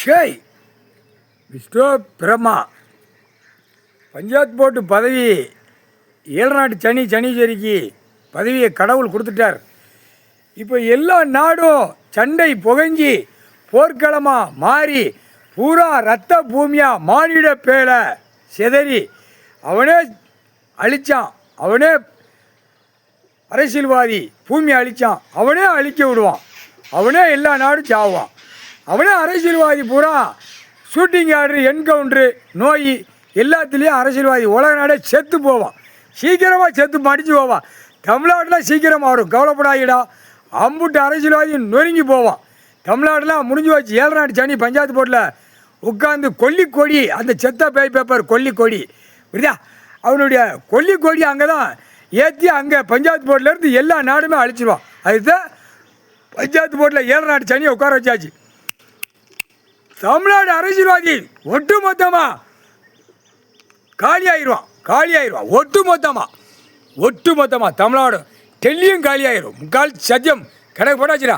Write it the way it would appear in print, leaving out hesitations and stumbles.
ஷேய் mister Brahma, panchayat board பதவி ஏழநாட்டு சனீஸ்வரிக்கு பதவியை கடவுள் கொடுத்துட்டார். இப்போ எல்லா நாடும் சண்டை புகஞ்சி போர்க்களமாக மாறி பூரா ரத்த பூமியாக மானிட பேலை செதறி அவனே அழித்தான். அவனே அரசியல்வாதி பூமியை அழித்தான். அவனே அழிக்க விடுவான். அவனே எல்லா நாடும் சாவான். அவனே அரசியல்வாதி பூரா ஷூட்டிங் ஆர்டரு என்கவுண்ட்ரு நோய் எல்லாத்துலேயும் அரசியல்வாதி உலக நாடே செத்து போவான். சீக்கிரமாக செத்து மடித்து போவான். தமிழ்நாட்டில் சீக்கிரமாக வரும், கவலைப்படாதீடா. அம்புட்டு அரசியல்வாதி நொறுங்கி போவான். தமிழ்நாட்டில் முடிஞ்சு வச்சு ஏழநாட்டு சனி பஞ்சாயத்து போர்டில் உட்காந்து கொல்லிக்கொடி, அந்த செத்த பேப்பர் கொல்லிக்கொடி புரியுதா, அவனுடைய கொல்லிக்கொடி அங்கே தான் ஏற்றி அங்கே பஞ்சாயத்து போர்டிலேருந்து எல்லா நாடுமே அழிச்சிடுவான். அதுதான் பஞ்சாயத்து போர்டில் ஏழநாட்டு சனியை உட்கார வச்சாச்சு. தமிழ்நாடு அரசியல்வாதி ஒட்டு மொத்தமாக காலியாயிடுவான். ஒட்டு மொத்தமாக தமிழ்நாடு டெல்லியும் காலியாயிரும். முக்கால் சத்தியம் கணக்கு போட்டாச்சுடா.